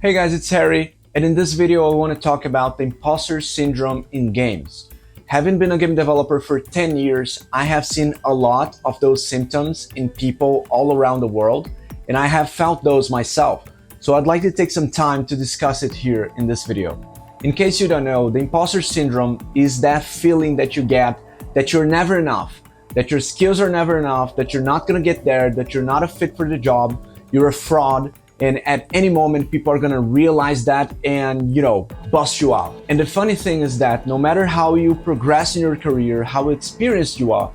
Hey guys, it's Harry, and in this video I want to talk about the imposter syndrome in games. Having been a game developer for 10 years, I have seen a lot of those symptoms in people all around the world, and I have felt those myself. So I'd like to take some time to discuss it here in this video. In case you don't know, the imposter syndrome is that feeling that you get that you're never enough, that your skills are never enough, that you're not gonna get there, that you're not a fit for the job, you're a fraud, and at any moment people are gonna realize that and, bust you out. And the funny thing is that no matter how you progress in your career, how experienced you are,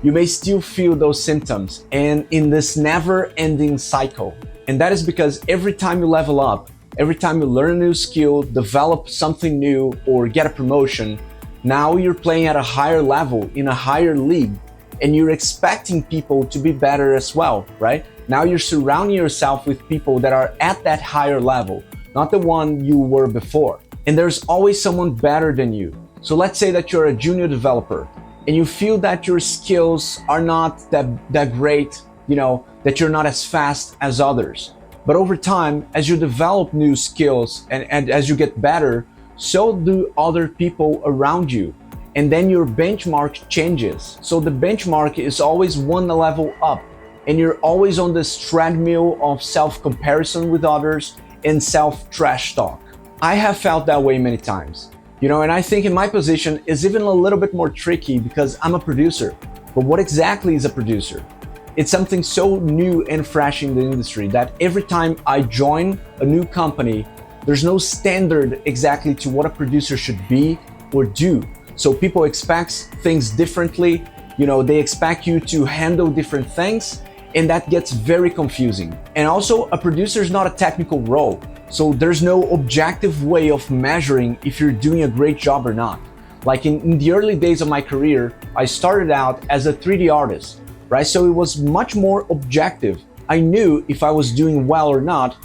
you may still feel those symptoms and in this never-ending cycle. And that is because every time you level up, every time you learn a new skill, develop something new, or get a promotion, now you're playing at a higher level, in a higher league, and you're expecting people to be better as well, right? Now you're surrounding yourself with people that are at that higher level, not the one you were before. And there's always someone better than you. So let's say that you're a junior developer and you feel that your skills are not that great, that you're not as fast as others. But over time, as you develop new skills and as you get better, so do other people around you. And then your benchmark changes. So the benchmark is always one level up, and you're always on this treadmill of self-comparison with others and self-trash talk. I have felt that way many times, and I think in my position is even a little bit more tricky because I'm a producer. But what exactly is a producer? It's something so new and fresh in the industry that every time I join a new company, there's no standard exactly to what a producer should be or do. So people expect things differently, they expect you to handle different things, and that gets very confusing. And also, a producer is not a technical role, so there's no objective way of measuring if you're doing a great job or not. Like in the early days of my career, I started out as a 3D artist, right? So it was much more objective. I knew if I was doing well or not,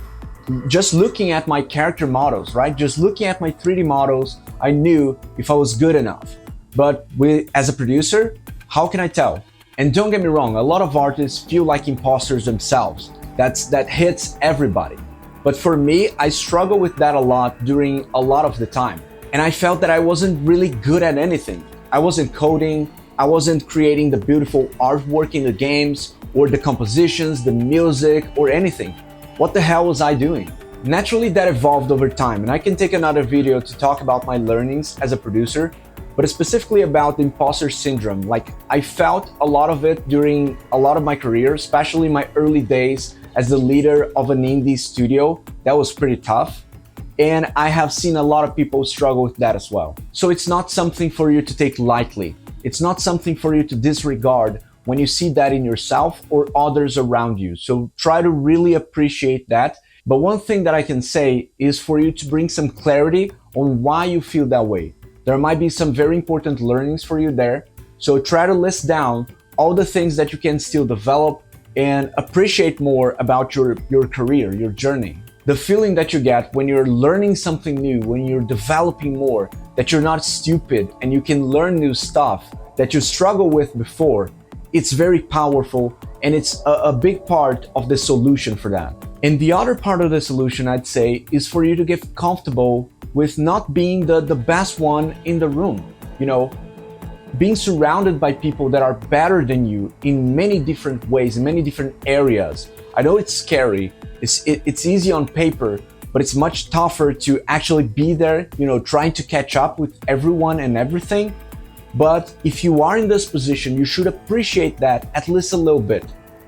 just looking at my character models, right? Just looking at my 3D models, I knew if I was good enough. But as a producer, how can I tell? And don't get me wrong, a lot of artists feel like imposters themselves. That hits everybody. But for me, I struggle with that a lot during a lot of the time. And I felt that I wasn't really good at anything. I wasn't coding, I wasn't creating the beautiful artwork in the games, or the compositions, the music, or anything. What the hell was I doing? Naturally, that evolved over time, and I can take another video to talk about my learnings as a producer, but specifically about the imposter syndrome. Like, I felt a lot of it during a lot of my career, especially my early days as the leader of an indie studio. That was pretty tough. And I have seen a lot of people struggle with that as well. So it's not something for you to take lightly. It's not something for you to disregard when you see that in yourself or others around you. So try to really appreciate that. But one thing that I can say is for you to bring some clarity on why you feel that way. There might be some very important learnings for you there. So try to list down all the things that you can still develop and appreciate more about your career, your journey. The feeling that you get when you're learning something new, when you're developing more, that you're not stupid and you can learn new stuff that you struggled with before, it's very powerful, and it's a big part of the solution for that. And the other part of the solution, I'd say, is for you to get comfortable with not being the best one in the room. Being surrounded by people that are better than you in many different ways, in many different areas. I know it's scary, it's easy on paper, but it's much tougher to actually be there, trying to catch up with everyone and everything. But if you are in this position, you should appreciate that at least a little bit,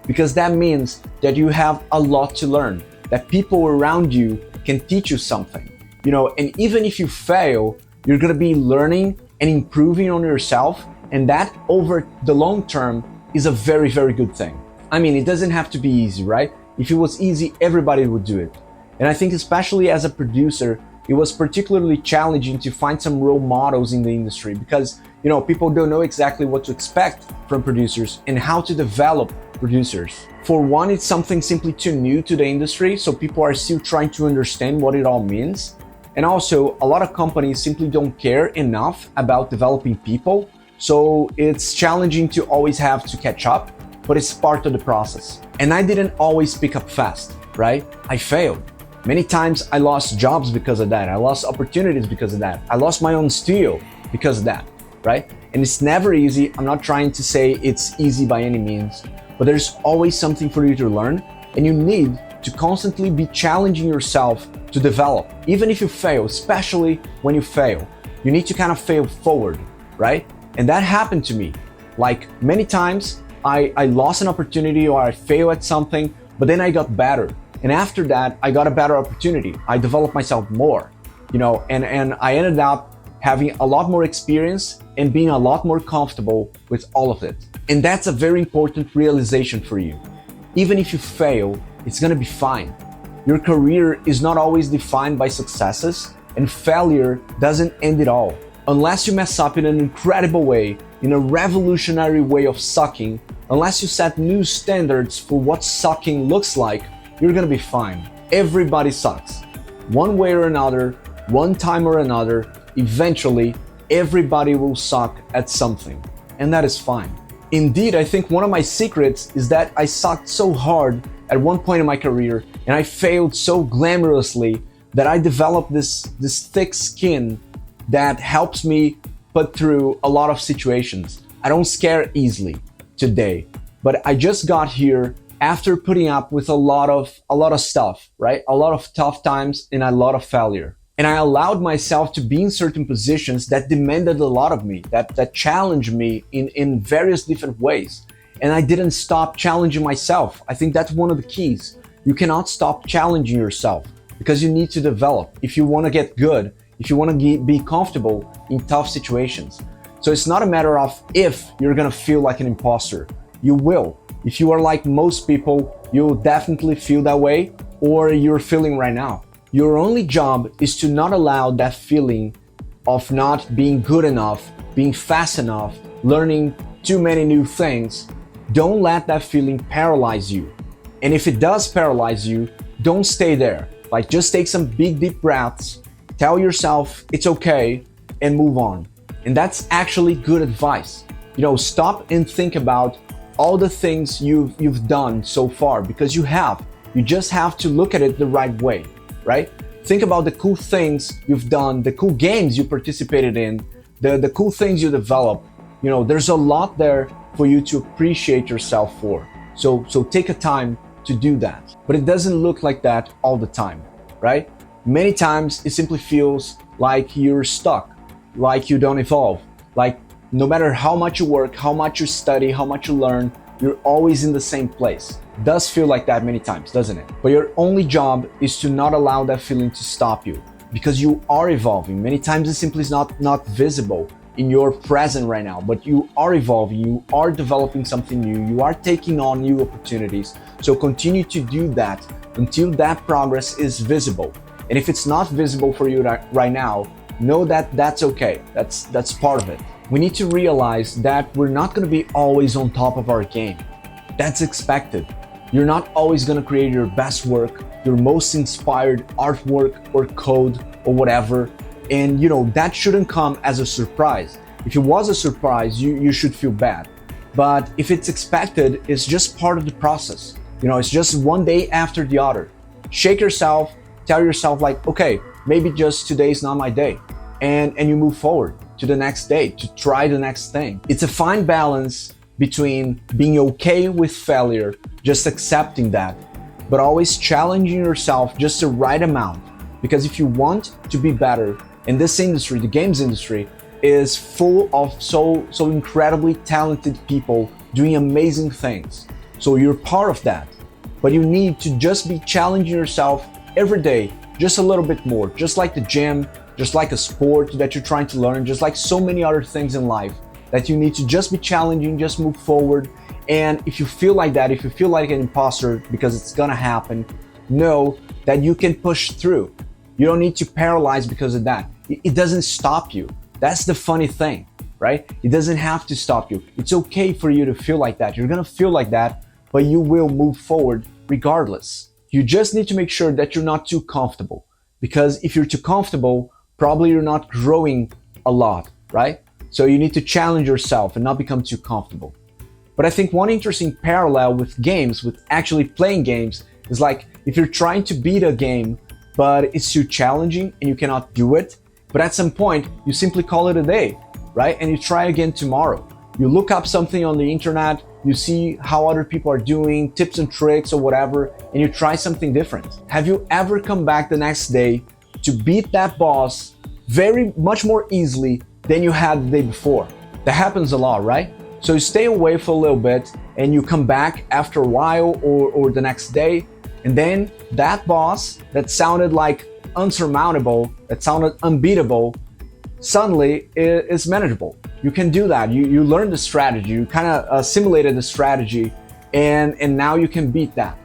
because that means that you have a lot to learn, that people around you can teach you something, and even if you fail, you're gonna be learning and improving on yourself, and that over the long term is a very, very good thing. I mean, it doesn't have to be easy, right? If it was easy, everybody would do it. And I think especially as a producer, it was particularly challenging to find some role models in the industry because, people don't know exactly what to expect from producers and how to develop producers. For one, it's something simply too new to the industry, so people are still trying to understand what it all means. And also, a lot of companies simply don't care enough about developing people, so it's challenging to always have to catch up, but it's part of the process. And I didn't always pick up fast, right? I failed. Many times I lost jobs because of that. I lost opportunities because of that. I lost my own studio because of that, right? And it's never easy. I'm not trying to say it's easy by any means, but there's always something for you to learn, and you need to constantly be challenging yourself to develop. Even if you fail, especially when you fail, you need to kind of fail forward, right? And that happened to me. Like many times I lost an opportunity or I failed at something, but then I got better. And after that, I got a better opportunity. I developed myself more, and I ended up having a lot more experience and being a lot more comfortable with all of it. And that's a very important realization for you. Even if you fail, it's gonna be fine. Your career is not always defined by successes, and failure doesn't end it all. Unless you mess up in an incredible way, in a revolutionary way of sucking, unless you set new standards for what sucking looks like, you're gonna be fine. Everybody sucks. One way or another, one time or another, eventually, everybody will suck at something. And that is fine. Indeed, I think one of my secrets is that I sucked so hard at one point in my career, and I failed so glamorously that I developed this thick skin that helps me put through a lot of situations. I don't scare easily today, but I just got here after putting up with a lot of stuff, right? A lot of tough times and a lot of failure. And I allowed myself to be in certain positions that demanded a lot of me, that challenged me in various different ways. And I didn't stop challenging myself. I think that's one of the keys. You cannot stop challenging yourself because you need to develop if you want to get good, if you want to be comfortable in tough situations. So it's not a matter of if you're going to feel like an imposter. You will. If you are like most people, you'll definitely feel that way, or you're feeling right now. Your only job is to not allow that feeling of not being good enough, being fast enough, learning too many new things. Don't let that feeling paralyze you. And if it does paralyze you, don't stay there. Like, just take some big deep breaths, tell yourself it's okay, and move on. And that's actually good advice. Stop and think about all the things you've done so far, because you have. You just have to look at it the right way, right? Think about the cool things you've done, the cool games you participated in, the cool things you developed. There's a lot there for you to appreciate yourself for. So take a time to do that. But it doesn't look like that all the time, right? Many times it simply feels like you're stuck, like you don't evolve, like no matter how much you work, how much you study, how much you learn, you're always in the same place. It does feel like that many times, doesn't it? But your only job is to not allow that feeling to stop you, because you are evolving. Many times it simply is not visible in your present right now, but you are evolving, you are developing something new, you are taking on new opportunities. So continue to do that until that progress is visible. And if it's not visible for you right now, know that that's okay. That's part of it. We need to realize that we're not going to be always on top of our game. That's expected. You're not always going to create your best work, your most inspired artwork or code or whatever. And that shouldn't come as a surprise. If it was a surprise, you should feel bad. But if it's expected, it's just part of the process. It's just one day after the other. Shake yourself, tell yourself like, okay, maybe just today's not my day. And you move forward to the next day, to try the next thing. It's a fine balance between being okay with failure, just accepting that, but always challenging yourself just the right amount. Because if you want to be better, in this industry, the games industry, is full of so incredibly talented people doing amazing things. So you're part of that. But you need to just be challenging yourself every day, just a little bit more, just like the gym, just like a sport that you're trying to learn, just like so many other things in life that you need to just be challenging, just move forward. And if you feel like that, if you feel like an imposter, because it's gonna happen, know that you can push through. You don't need to paralyze because of that. It doesn't stop you. That's the funny thing, right? It doesn't have to stop you. It's okay for you to feel like that. You're gonna feel like that, but you will move forward regardless. You just need to make sure that you're not too comfortable, because if you're too comfortable, probably you're not growing a lot, right? So you need to challenge yourself and not become too comfortable. But I think one interesting parallel with games, with actually playing games, is like if you're trying to beat a game, but it's too challenging and you cannot do it. But at some point, you simply call it a day, right? And you try again tomorrow. You look up something on the internet, you see how other people are doing, tips and tricks or whatever, and you try something different. Have you ever come back the next day to beat that boss very much more easily than you had the day before? That happens a lot, right? So you stay away for a little bit and you come back after a while or the next day, and then that boss that sounded like unsurmountable, that sounded unbeatable, suddenly is manageable. You can do that. You learn the strategy, you kind of assimilated the strategy, and now you can beat that.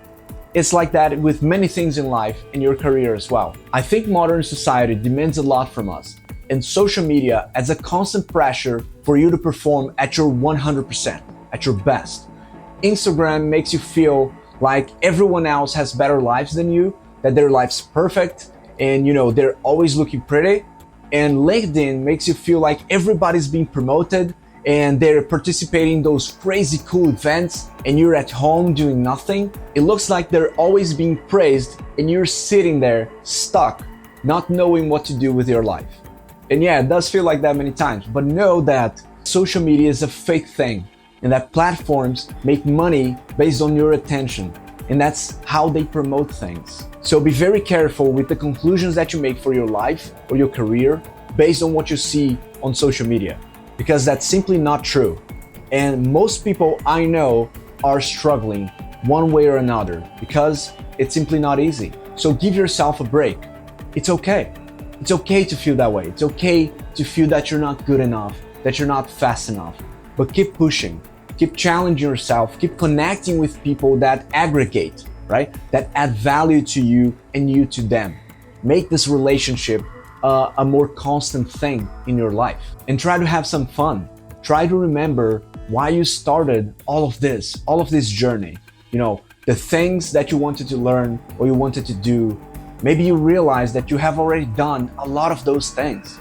It's like that with many things in life, in your career as well. I think modern society demands a lot from us, and social media adds a constant pressure for you to perform at your 100%, at your best. Instagram makes you feel like everyone else has better lives than you, that their life's perfect, and they're always looking pretty. And LinkedIn makes you feel like everybody's being promoted and they're participating in those crazy cool events and you're at home doing nothing. It looks like they're always being praised and you're sitting there stuck, not knowing what to do with your life. And yeah, it does feel like that many times, but know that social media is a fake thing and that platforms make money based on your attention. And that's how they promote things. So be very careful with the conclusions that you make for your life or your career based on what you see on social media, because that's simply not true. And most people I know are struggling one way or another because it's simply not easy. So give yourself a break. It's okay. It's okay to feel that way. It's okay to feel that you're not good enough, that you're not fast enough, but keep pushing. Keep challenging yourself, keep connecting with people that aggregate, right? That add value to you and you to them. Make this relationship a more constant thing in your life. And try to have some fun. Try to remember why you started all of this journey. The things that you wanted to learn or you wanted to do. Maybe you realize that you have already done a lot of those things.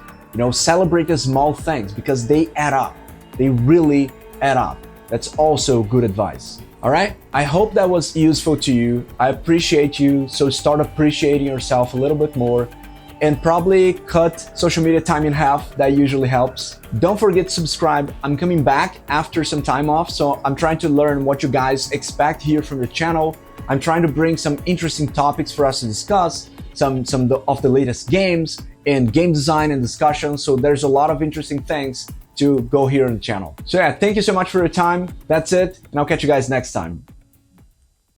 Celebrate the small things because they add up. They really add up. That's also good advice. All right? I hope that was useful to you. I appreciate you. So start appreciating yourself a little bit more and probably cut social media time in half. That usually helps. Don't forget to subscribe. I'm coming back after some time off. So I'm trying to learn what you guys expect here from the channel. I'm trying to bring some interesting topics for us to discuss, some of the latest games and game design and discussion. So there's a lot of interesting things to go here on the channel. So yeah, thank you so much for your time. That's it, and I'll catch you guys next time.